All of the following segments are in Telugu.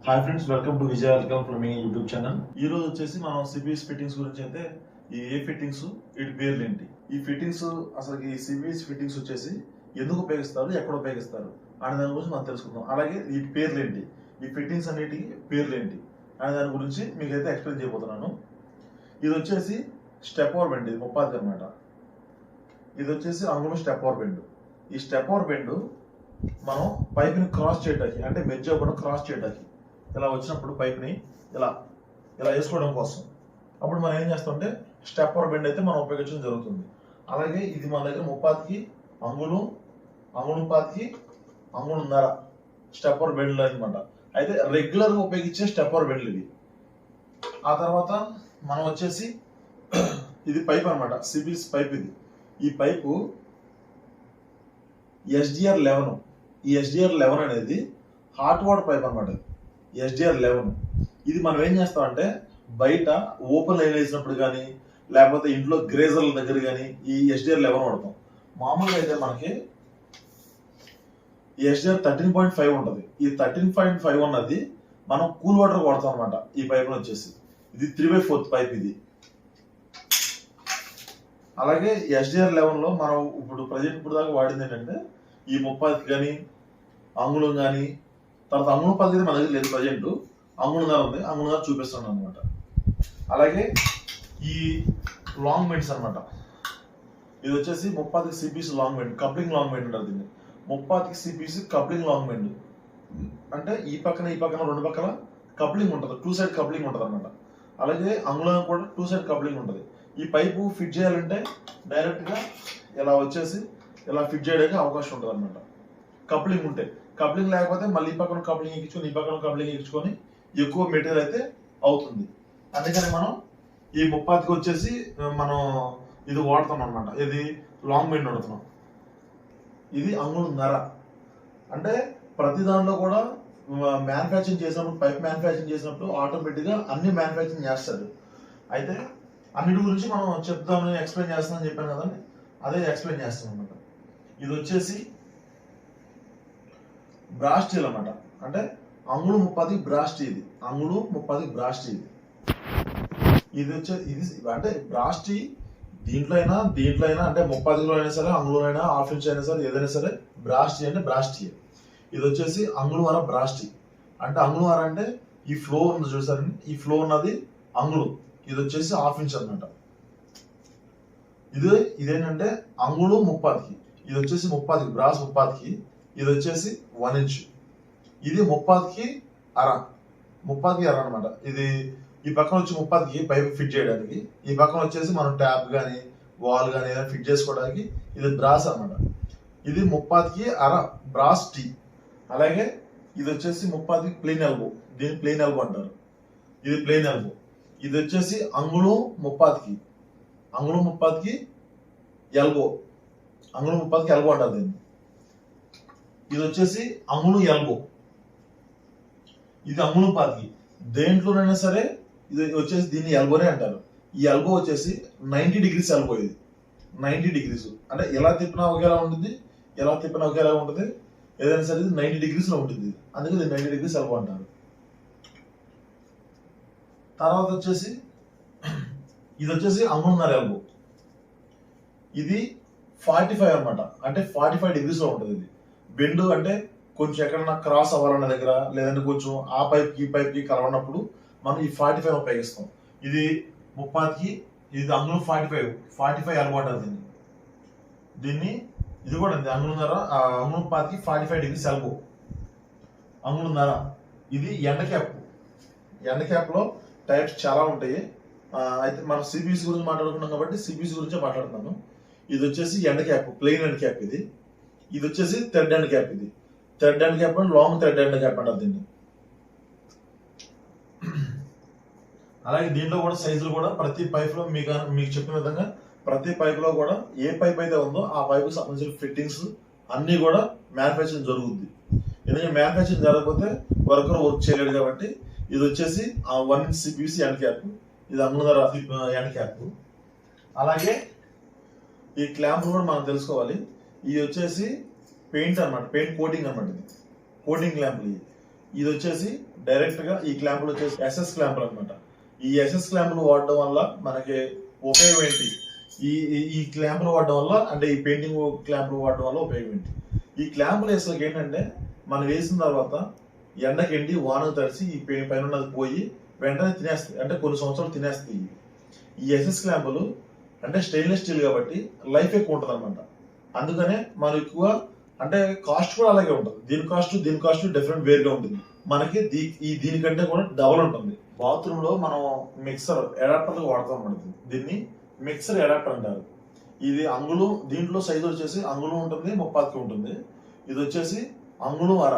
Hi friends, welcome to Vijay welcome from me YouTube channel. ఈ రోజు వచ్చేసి మనం సిబిఎస్ ఫిట్టింగ్స్ గురించి అయితే ఏ ఫిట్టింగ్స్ వీటి పేర్లు ఏంటి, ఈ ఫిట్టింగ్స్ అసలు ఈ సిబిఎస్ ఫిట్టింగ్స్ వచ్చేసి ఎందుకు ఉపయోగిస్తారు, ఎక్కడ ఉపయోగిస్తారు అనే దాని గురించి మనం తెలుసుకుందాం. అలాగే వీటి పేర్లు ఏంటి, ఈ ఫిట్టింగ్స్ అన్నిటికి పేర్లు ఏంటి అనే దాని గురించి మీకైతే ఎక్స్ప్లెయిన్ చేయబోతున్నాను. ఇది వచ్చేసి స్టెప్ ఓవర్ బెండ్, ఇది 30 అనమాట. ఇది వచ్చేసి అంగుళం స్టెప్ ఓవర్ బెండ్. ఈ స్టెప్ ఓవర్ బెండ్ మనం పైప్ని క్రాస్ చేయడానికి, అంటే మెజ్ అవ్వడం క్రాస్ చేయడానికి ఇలా వచ్చినప్పుడు పైప్ని ఇలా ఇలా వేసుకోవడం కోసం అప్పుడు మనం ఏం చేస్తామంటే స్టెప్ ఓవర్ బెండ్ అయితే మనం ఉపయోగించడం జరుగుతుంది. అలాగే ఇది మన దగ్గర 30కి అంగుళం పాతికి అంగుళంన్నర స్టెప్ ఓవర్ బెండ్లు అనమాట. అయితే రెగ్యులర్గా ఉపయోగించే స్టెప్ ఓవర్ బెండ్లు ఇవి. ఆ తర్వాత మనం వచ్చేసి ఇది పైప్ అనమాట, సిబిఎస్ పైప్. ఈ పైపు ఎస్డిఆర్ 11. ఈ ఎస్డిఆర్ 11 అనేది హాట్ వాటర్ పైప్ అనమాట. ఎస్డిఆర్ 11 ఇది మనం ఏం చేస్తామంటే బయట ఓపెన్ లైన్ వేసినప్పుడు కానీ లేకపోతే ఇంట్లో గ్రేజర్ల దగ్గర కానీ ఈ ఎస్డిఆర్ 11 వాడతాం. మామూలుగా అయితే మనకి ఎస్డిఆర్ 13.5 ఉంటుంది. ఈ 13.5 అన్నది మనం కూల్ వాటర్ వాడతాం అనమాట. ఈ పైప్ వచ్చేసి ఇది 3/4 పైప్ ఇది. అలాగే ఎస్డిఆర్ 11లో మనం ఇప్పుడు దాకా వాడింది ఏంటంటే ఈ 30 కానీ అంగుళం కానీ, తర్వాత అంగుళం 10 మన దగ్గర లేదు, ప్రజెంట్ అంగుళంన్నర ఉంది, అంగుళంన్నర చూపిస్తాను అనమాట. అలాగే ఈ లాంగ్ బెండ్స్ అనమాట. ఇది వచ్చేసి 30కి CPC long bend, coupling long bend ఉంటుంది. దీన్ని 30కి సిపిసి కప్లింగ్ లాంగ్ బెండ్ అంటే ఈ పక్కన రెండు పక్కల కప్లింగ్ ఉంటుంది, 2 సైడ్ కప్లింగ్ ఉంటుంది అనమాట. అలాగే అంగుళం కూడా 2 సైడ్ కప్లింగ్ ఉంటుంది. ఈ పైపు ఫిట్ చేయాలంటే డైరెక్ట్గా ఇలా వచ్చేసి ఇలా ఫిట్ చేయడానికి అవకాశం ఉంటుంది అనమాట, కప్లింగ్ ఉంటే. కప్లింగ్ లేకపోతే మళ్ళీ ఈ పక్కన కప్లింగ్ ఎక్కించుకొని ఈ పక్కన కప్లింగ్ ఎక్కించుకొని ఎక్కువ మెటీరియల్ అయితే అవుతుంది. అందుకని మనం ఈ 30కి వచ్చేసి మనం ఇది వాడుతాం అనమాట. ఇది లాంగ్ బెండ్ వాడుతున్నాం. ఇది అంగుళంన్నర. అంటే ప్రతి దానిలో కూడా మ్యానుఫ్యాక్చరింగ్ చేసినప్పుడు, పైప్ మ్యానుఫ్యాక్చరింగ్ చేసినప్పుడు ఆటోమేటిక్గా అన్ని మ్యానుఫ్యాక్చరింగ్ చేస్తారు. అయితే అన్నిటి గురించి మనం చెప్తామని ఎక్స్ప్లెయిన్ చేస్తామని చెప్పాను కదండి, అదే ఎక్స్ప్లెయిన్ చేస్తాం అనమాట. ఇది వచ్చేసి బ్రాస్ స్టీల్ అనమాట. అంటే అంగుళం 30 బ్రాస్ స్టీల్. ఇది అంగుళం 30 బ్రాస్ స్టీల్. ఇది అంటే బ్రాస్ స్టీల్ దీంట్లో అయినా అంటే 30 అయినా సరే, అంగుళం అయినా, హాఫ్ ఇంచ్ అయినా సరే, ఏదైనా సరే బ్రాస్ స్టీల్ అంటే బ్రాస్ స్టీల్. ఇది వచ్చేసి అంగుళంన్నర బ్రాస్ స్టీల్. అంటే అంగుళంన్నర అంటే ఈ ఫ్లో ఉంది చూసారండి, ఈ ఫ్లో ఉన్నది అంగుళం. ఇది వచ్చేసి హాఫ్ ఇంచ్ అనమాట. ఇదేంటంటే అంగుళం 30కి, ఇది వచ్చేసి 30కి బ్రాస్ 30కి, ఇది వచ్చేసి 1 ఇంచ్. ఇది 30కి అర, 30కి అర అనమాట. ఇది ఈ పక్కన వచ్చి 30కి పైప్ ఫిట్ చేయడానికి, ఈ పక్కన వచ్చేసి మనం ట్యాప్ కానీ వాల్ కానీ ఏదైనా ఫిట్ చేసుకోవడానికి ఇది బ్రాస్ అనమాట. ఇది 30కి అర బ్రాస్ టీ. అలాగే ఇది వచ్చేసి 30కి ప్లెయిన్ ఎల్బో, దీన్ని ప్లెయిన్ ఎల్బో అంటారు. ఇది ప్లెయిన్ ఎల్బో. ఇది వచ్చేసి అంగుళం 30కి ఎల్బో, అంగుళం 30కి ఎల్బో అంటారు దీన్ని. ఇది వచ్చేసి అంగుళం ఎల్బో. ఇది అంగుళం 10కి. దేంట్లోనైనా సరే ఇది వచ్చేసి దీన్ని ఎల్బోనే అంటారు. ఈ ఎల్బో వచ్చేసి 90 డిగ్రీస్ ఎల్బో. ఇది 90 డిగ్రీస్ అంటే ఎలా తిప్పినా ఒకేలా ఉంటుంది, ఎలా తిప్పినా ఒకేలా ఉంటుంది. ఏదైనా సరే ఇది 90 డిగ్రీస్ లో ఉంటుంది. అందుకే ఇది 90 డిగ్రీస్ ఎల్బో అంటారు. తర్వాత వచ్చేసి ఇది వచ్చేసి అంగుళంన్నర ఎల్బో. ఇది 45 అనమాట. అంటే 45 డిగ్రీస్ లో ఉంటుంది. ఇది బెండ్ అంటే కొంచెం ఎక్కడన్నా క్రాస్ అవ్వాలన్న దగ్గర, లేదంటే కొంచెం ఆ పైప్కి ఈ పైప్కి కలవనప్పుడు మనం ఈ 45 ఉపయోగిస్తాం. ఇది 30కి, ఇది అంగుళం 45 ఎల్బో అంటారు దీన్ని. ఇది కూడా అంగుళంన్నర, అంగుళం 10కి 45 డిగ్రీస్ ఎల్బో, అంగుళంన్నర. ఇది ఎండ క్యాప్ లో టైప్స్ చాలా ఉంటాయి. అయితే మనం సిబిఎస్ గురించి మాట్లాడుకున్నాం కాబట్టి సిబిఎస్ గురించే మాట్లాడుతున్నాను. ఇది వచ్చేసి ఎండ క్యాప్, ప్లెయిన్ ఎండ్ క్యాప్. ఇది వచ్చేసి థ్రెడ్ ఎండ్ క్యాప్. ఇది thread end cap and long thread end cap అంటారు దీన్ని. అలాగే దీంట్లో కూడా సైజులు కూడా ప్రతి పైప్ లో మీకు చెప్పిన విధంగా ప్రతి పైప్ లో కూడా ఏ పైప్ అయితే ఉందో ఆ పైప్ సంబంధించిన ఫిట్టింగ్స్ అన్ని కూడా మ్యానుఫ్యాక్చరింగ్ జరుగుద్ది. ఎందుకంటే మ్యానుఫ్యాక్చరింగ్ జరగకపోతే వర్కర్ వర్క్ చేయలేడు కాబట్టి. ఇది వచ్చేసి 1 ఇంచ్ సిపిసి ఎండ్ క్యాప్, ఇది అంగుళంన్నర ఎండ్ క్యాప్. అలాగే ఈ క్లాంప్ కూడా మనం తెలుసుకోవాలి. ఇది వచ్చేసి పెయింట్ అనమాట, పెయింట్ కోటింగ్ అనమాట. ఇది కోటింగ్ ల్యాంప్లు. ఇది వచ్చేసి డైరెక్ట్ గా ఈ క్లాంపులు వచ్చేసి ఎస్ఎస్ క్లాంపులు అనమాట. ఈ ఎస్ఎస్ క్లాంపులు వాడడం వల్ల మనకి ఉపయోగం ఏంటి, ఈ ఈ క్లాంపులు వాడడం వల్ల, అంటే ఈ పెయింటింగ్ క్లాంపులు వాడడం వల్ల ఉపయోగం ఏంటి? ఈ క్లాంపులు వేసాక ఏంటంటే మనం వేసిన తర్వాత ఎండకెండి వానకు తడిసి ఈ పైన ఉన్నది పోయి వెంటనే తినేస్తాయి, అంటే కొన్ని సంవత్సరాలు తినేస్తాయి. ఈ ఎస్ఎస్ క్లాంపులు అంటే స్టెయిన్లెస్ స్టీల్ కాబట్టి లైఫ్ ఎక్కువ ఉంటుంది అనమాట. అందుకనే మనం ఎక్కువ అంటే కాస్ట్ కూడా అలాగే ఉంటుంది. దీని కాస్ట్ డిఫరెంట్ వేరుగా ఉంటుంది. మనకి దీనికంటే కూడా డబల్ ఉంటుంది. బాత్రూమ్ లో మనం మిక్సర్ అడాప్టర్ వాడతాం అన్నమాట. దీన్ని మిక్సర్ అడాప్టర్ అంటారు. ఇది అంగుళం, దీంట్లో సైజు వచ్చేసి అంగుళం ఉంటుంది, 30కి ఉంటుంది. ఇది వచ్చేసి అంగుళం అర.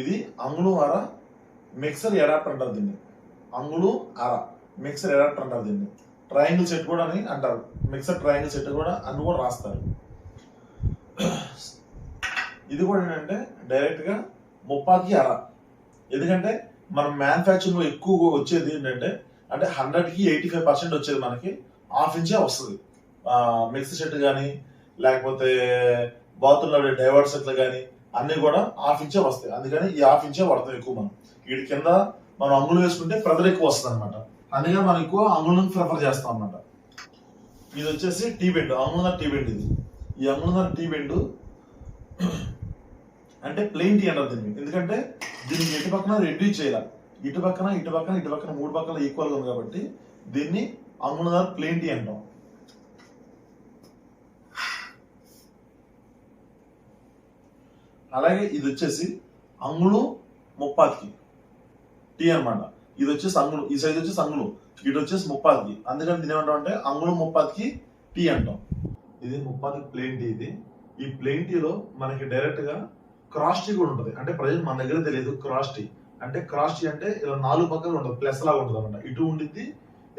ఇది అంగుళం అర మిక్సర్ అడాప్టర్ అంటారు దీన్ని. అంగుళం అర మిక్సర్ అడాప్టర్ అంటారు దీన్ని. ట్రయాంగిల్ సెట్ కూడా అని అంటారు. మిక్సర్ ట్రయాంగిల్ సెట్ కూడా అని కూడా రాస్తారు. ఇది కూడా ఏంటంటే డైరెక్ట్ గా 30కి అర. ఎందుకంటే మనం మ్యానుఫ్యాక్చరింగ్ లో ఎక్కువ వచ్చేది ఏంటంటే అంటే 100కి 85% వచ్చేది మనకి ½ ఇంచే వస్తుంది. మిక్సర్ సెట్ కానీ లేకపోతే బాత్రూమ్ లో డైవర్ట్ సెట్లు కానీ అన్ని కూడా ½ ఇంచే వస్తాయి. అందుకని ఈ ½ ఇంచే వాడతాం ఎక్కువ. మనం వీటి కింద మనం అంగుళం వేసుకుంటే ప్రెజర్ ఎక్కువ వస్తుంది అనమాట. అందుకని మనం ఎక్కువ అంగుళం ప్రిఫర్ చేస్తాం అన్నమాట. ఇది వచ్చేసి టీ బెండ్, అంగుళం టీ బెండ్. ఇది ఈ అంగుళం టీ బెండ్ అంటే ప్లెయిన్ టీ అన్నారు దీన్ని. ఎందుకంటే దీనికి ఎటు పక్కన రెడ్యూస్ చేయాలి, ఇటు పక్కన 3 పక్కన ఈక్వల్ గా ఉంది కాబట్టి దీన్ని అంగుళం ప్లెయిన్ టీ అంటాం. అలాగే ఇది వచ్చేసి అంగుళం 30కి టీ అనమాట. ఇది వచ్చేసి అంగుళం, ఈ సైజ్ వచ్చేసి అంగుళం, ఇటు వచ్చేసి 30కి. అందుకని దీని ఏమంటాం అంటే అంగుళం 30కి టీ అంటాం. ఇది 30కి ప్లెయిన్ టీ. ఇది ఈ ప్లెయిన్ టీలో మనకి డైరెక్ట్ గా క్రాస్ టీ కూడా ఉంటుంది. అంటే ప్రజెంట్ మన దగ్గర తెలియదు క్రాస్ టీ అంటే. క్రాస్ టీ అంటే ఇలా 4 పక్కలు ఉంటుంది, ప్లస్ లాగా ఉంటుంది అనమాట. ఇటు ఉండిద్ది,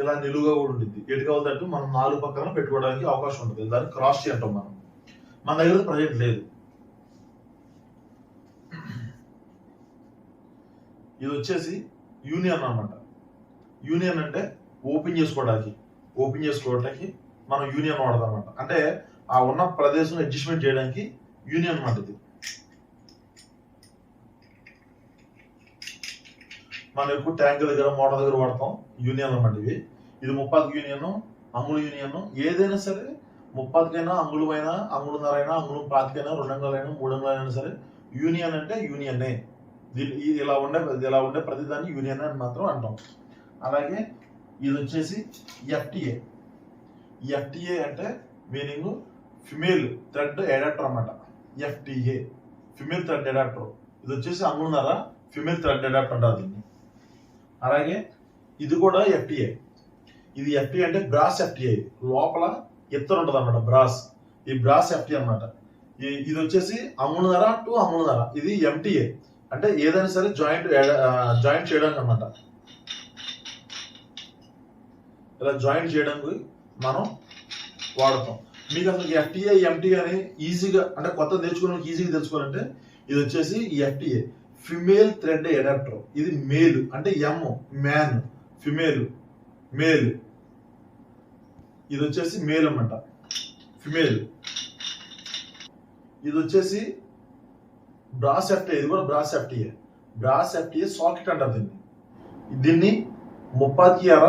ఇలా నిలువుగా కూడా ఉండిద్ది. ఎటు కావాలంటే మనం 4 పక్కన పెట్టుకోవడానికి అవకాశం ఉంటుంది. దాన్ని క్రాస్ టీ అంటాం మనం. మన దగ్గర ప్రజెంట్ లేదు. ఇది వచ్చేసి యూనియన్ అన్నమాట. యూనియన్ అంటే ఓపెన్ చేసుకోవడానికి మనం యూనియన్ వాడతాం అన్నమాట. అంటే ఆ ఉన్న ప్రదేశం అడ్జస్ట్మెంట్ చేయడానికి యూనియన్ అన్నమాట. ఇది మనం ఎక్కువ ట్యాంక్ దగ్గర మోటార్ దగ్గర వాడతాం యూనియన్ అన్నమాట. ఇది 30కి యూనియన్, అంగుళం యూనియన్. ఏదైనా సరే 30కైనా, అంగుళమైనా, అంగుళన్నర అయినా, అంగుళం 5కైనా, 2 అంగుళాలైనా, 3 అంగుళాలైనా సరే యూనియన్ అంటే యూనియనే. ఇలా ఉండే ప్రతిదాన్ని యూనియన్ అని మాత్రం అంటాం. అలాగే ఇది వచ్చేసి ఎఫ్టిఏ. ఎఫ్టిఏ అంటే మీనింగ్ ఫిమేల్ థ్రెడ్ అడాప్టర్ అన్నమాట. FTA female thread adapter. ఇది వచ్చేసి అంగుళన్నర ఫిమేల్ థ్రెడ్ అడాప్టర్ అంటారు దీన్ని. అలాగే ఇది కూడా ఎఫ్టిఏ. ఇది ఎఫ్టిఏ అంటే బ్రాస్ ఎఫ్టిఏ. లోపల ఎత్తు ఉంటుంది అన్నమాట, బ్రాస్. ఈ బ్రాస్ ఎఫ్టిఏ అన్నమాట. ఇది వచ్చేసి అంగుళన్నర టు అంగుళన్నర. ఇది ఎంటిఏ అంటే ఏదైనా సరే జాయింట్ చేయడానికి అన్నమాట. ఇలా జాయింట్ చేయడానికి మనం వాడతాం. మీకు అసలు ఎఫ్టిఏ ఎంటిఏ అని ఈజీగా అంటే కొత్త నేర్చుకోవడానికి ఈజీగా తెలుసుకోవాలంటే ఇది వచ్చేసి ఈ ఎఫ్టిఏ ఫిమేల్ థ్రెడ్ అడాప్టర్. ఇది మేల్ అంటే ఎమ్ మ్యాన్, ఫిమేల్ మేల్. ఇది వచ్చేసి మేల్ అన్నమాట, ఫిమేల్. ఇది వచ్చేసి బ్రాస్ ఎఫ్టిఏ. ఇది కూడా brass FTA. Brass FTA socket అంటారు దీన్ని. దీన్ని 30కి అర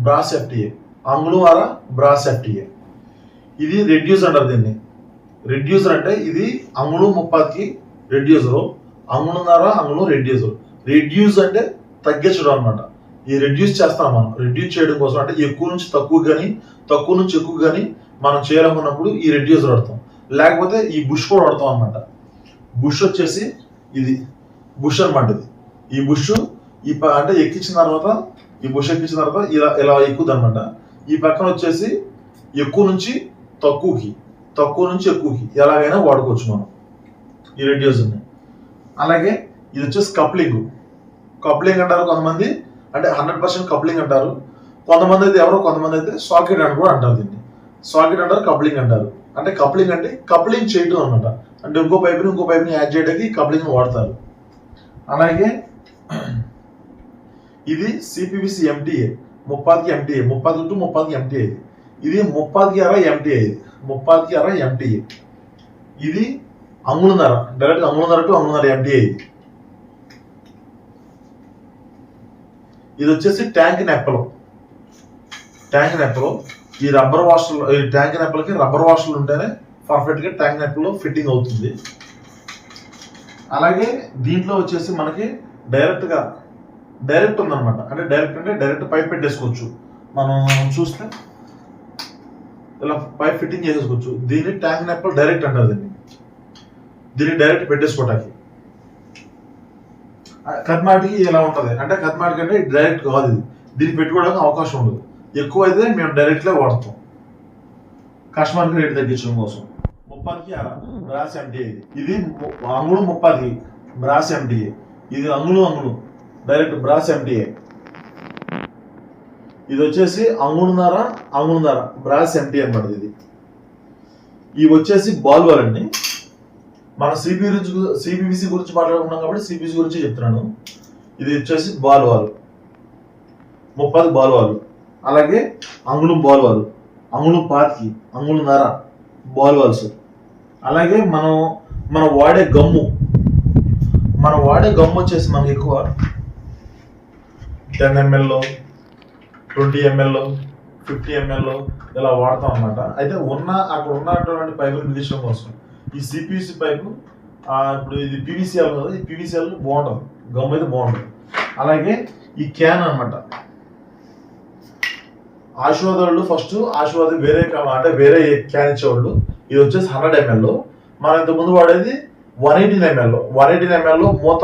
బ్రాస్ ఎఫ్టిఏ, అంగుళం అర బ్రాస్ ఎఫ్టిఏ. ఇది రెడ్యూసర్ అంటారు దీన్ని. రెడ్యూసర్ అంటే ఇది అంగుళం 30కి రెడ్యూసరు, అంగుళన్నర అంగుళం రెడ్యూసర్. రెడ్యూస్ అంటే తగ్గించడం అనమాట. ఈ రెడ్యూస్ చేస్తాం మనం. రెడ్యూస్ చేయడం కోసం అంటే ఎక్కువ నుంచి తక్కువ కానీ, తక్కువ నుంచి ఎక్కువ కానీ మనం చేయాలనుకున్నప్పుడు ఈ రెడ్యూసర్ వాడతాం. లేకపోతే ఈ బుష్ కూడా వాడతాం అనమాట. బుష్ వచ్చేసి ఇది బుష్ అనమాట. ఈ బుష్ అంటే ఎక్కించిన తర్వాత, ఈ బుష్ ఎక్కించిన తర్వాత ఇలా ఎక్కుద్ది అనమాట. ఈ పక్కన వచ్చేసి ఎక్కువ నుంచి తక్కువకి, తక్కువ నుంచి ఎక్కువకి ఎలాగైనా వాడుకోవచ్చు మనం ఈ రెడ్యూసర్ని. అలాగే ఇది వచ్చేసి కప్లింగ్. కప్లింగ్ అంటారు కొంతమంది, అంటే 100% కప్లింగ్ అంటారు. కొంతమంది అయితే సాకెట్ అని కూడా అంటారు దీన్ని. సాకెట్ అంటారు, కప్లింగ్ అంటారు. అంటే కప్లింగ్ అంటే కప్లింగ్ చేయటం అనమాట. అంటే ఇంకో పైపుని యాడ్ చేయడానికి కప్లింగ్ వాడతారు. అలాగే ఇది సిపివిసి ఎంటిఏ, 30కి ఎంటిఏ, 30 టు 30కి ఎంటిఏ. ఇది 30కి అర ఎంటిఏ. ఇది 30కి అర ఎంటిఏ. ఇది అంగుళన్నర, డైరెక్ట్ అంగుళన్నర టు అంగుళన్నర ఎంటిఏ. ఇది వచ్చేసి ట్యాంక్ నెప్పలు. ఈ రబ్బర్ వాషర్, ఈ ట్యాంక్ నెప్పలకి రబ్బర్ వాషర్లు ఉంటేనే పర్ఫెక్ట్ గా ట్యాంక్ నెప్పలో ఫిట్టింగ్ అవుతుంది. అలాగే దీంట్లో వచ్చేసి మనకి డైరెక్ట్ ఉందన్నమాట. అంటే డైరెక్ట్ పైప్ పెట్టేసుకోవచ్చు. మనం చూస్తే ఇలా పైప్ ఫిట్టింగ్ చేసేసుకోవచ్చు. దీన్ని ట్యాంక్ నెప్పలు డైరెక్ట్ అంటారు. దీన్ని డైరెక్ట్ పెట్టేసుకోవటానికి. కర్మాటికి ఇలా ఉంటది. అంటే కర్మాటికి అంటే డైరెక్ట్ కాదు, ఇది దీన్ని పెట్టుకోవడానికి అవకాశం ఉండదు. ఎక్కువ అయితే మేము డైరెక్ట్ గా వాడతాం కస్టమర్కి రేట్ తగ్గించడం కోసం. 30కి బ్రాస్ MTA. ఇది అంగుళం 30కి బ్రాస్ MTA. ఇది అంగుళం డైరెక్ట్ బ్రాస్ MTA. ఇది వచ్చేసి అంగుళంన్నర బ్రాస్ MTA అన్నమాట. ఇవి వచ్చేసి బాల్ వాల్ అండి. మన సిపివిసి గురించి మాట్లాడుకున్నాం కాబట్టి సిపిసి గురించి చెప్తున్నాను. ఇది వచ్చేసి బాల్ వాల్ 30 బాల్ వాల్. అలాగే అంగుళం బాల్ వాల్, అంగుళం 25, అంగుళంన్నర బాల్ వాల్స్. అలాగే మనం వాడే గమ్ము వచ్చేసి మనకి ఎక్కువ 10 ml, 20 ml, 50 ml ఇలా వాడతాం అన్నమాట. అయితే అక్కడ ఉన్నటువంటి పైపులు బిగించడం కోసం ఈ సిపిసి పైపు, ఇప్పుడు ఇది PVCL కదా, ఈ PVCL బాగుంటుంది, గమ్ అయితే బాగుంటుంది. అలాగే ఈ క్యాన్ అన్నమాట. ఆశీర్వాదాలు ఫస్ట్ వేరే క్యాన్ ఇచ్చేవాళ్ళు. ఇది వచ్చేసి 100 ml. మనం ఇంతకుముందు వాడేది 118 ml మూత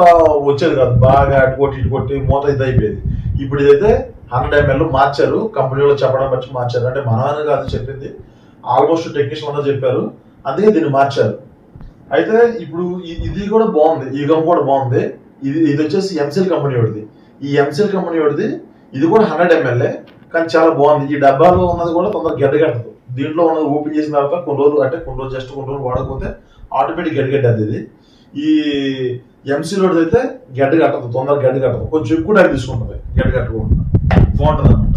వచ్చేది కాదు, బాగా ఇటు కొట్టి మూత ఇది అయిపోయేది. ఇప్పుడు ఇదైతే 100 ml మార్చారు, కంపెనీలో చెప్పడం బట్టి మార్చారు. అంటే మనమే కాదు చెప్పింది, ఆల్మోస్ట్ టెక్నీషియన్ అందరూ చెప్పారు, అందుకే దీన్ని మార్చారు. అయితే ఇప్పుడు ఇది కూడా బాగుంది, ఈ గమ్ కూడా బాగుంది. ఇది వచ్చేసి ఎంసెల్ కంపెనీ వాడిది. ఈ ఎంసెల్ కంపెనీ వాడిది ఇది కూడా 100 ml, కానీ చాలా బాగుంది. ఈ డబ్బాలో ఉన్నది కూడా తొందరగా గడ్డగట్టదు. దీంట్లో ఉన్నది ఓపెన్ చేసిన తర్వాత కొన్ని రోజులు వాడకపోతే ఆటోమేటిక్ గడ్డగట్టేది. ఇది ఈ ఎంసీలో అయితే గడ్డగట్టదు, తొందరగా గడ్డగట్టదు. కొంచెం ఎక్కువ టైం తీసుకుంటుంది గడ్డగట్టకుండా, బాగుంటుంది అన్నమాట.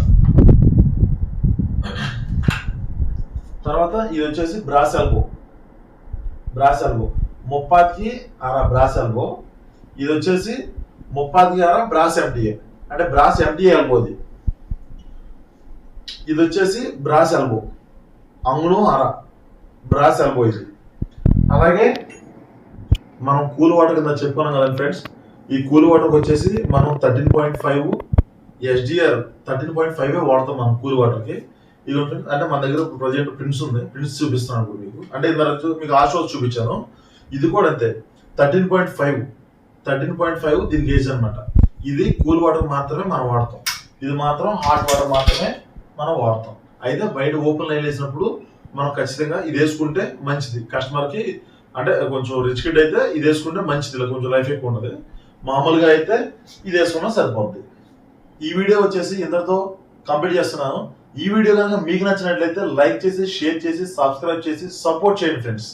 తర్వాత ఇది వచ్చేసి బ్రాస్ ఎల్బో 30కి అర బ్రాస్ ఎల్బో. ఇది వచ్చేసి 30కి అర బ్రాస్ MTA, అంటే బ్రాస్ MTA ఎల్బోది. ఇది వచ్చేసి బ్రాస్ ఎల్బో, అంగుళం అర బ్రాస్ ఎల్బో ఇది. అలాగే మనం కూల్ వాటర్ కింద చెప్పుకున్నాం కదా ఫ్రెండ్స్, ఈ కూల్ వాటర్కి వచ్చేసి మనం 13.5 SDR 13.5 వాడతాం మనం కూల్ వాటర్కి. ఇది అంటే మన దగ్గర ప్రజెంట్ ప్రింట్స్ ఉంది, ప్రింట్స్ చూపిస్తున్నాను మీకు. అంటే మీకు ఆషోస్ చూపించాను. ఇది కూడా అంతే 13.5 దీని గేజ్ అనమాట. ఇది కూల్ వాటర్ మాత్రమే మనం వాడతాం, ఇది మాత్రం హాట్ వాటర్ మాత్రమే మనం వాడతాం. అయితే బయట ఓపెన్ లైన్ వేసినప్పుడు మనం ఖచ్చితంగా ఇది వేసుకుంటే మంచిది కస్టమర్కి. అంటే కొంచెం రిచ్ కిడ్ అయితే ఇది వేసుకుంటే మంచిది, ఇలా కొంచెం లైఫ్ ఎక్కువ ఉండదు. మామూలుగా అయితే ఇది వేసుకున్నా సరిపోద్ది. ఈ వీడియో వచ్చేసి ఇంతటితో కంప్లీట్ చేస్తున్నాను. ఈ వీడియో కనుక మీకు నచ్చినట్లయితే లైక్ చేసి, షేర్ చేసి, సబ్స్క్రైబ్ చేసి సపోర్ట్ చేయండి ఫ్రెండ్స్.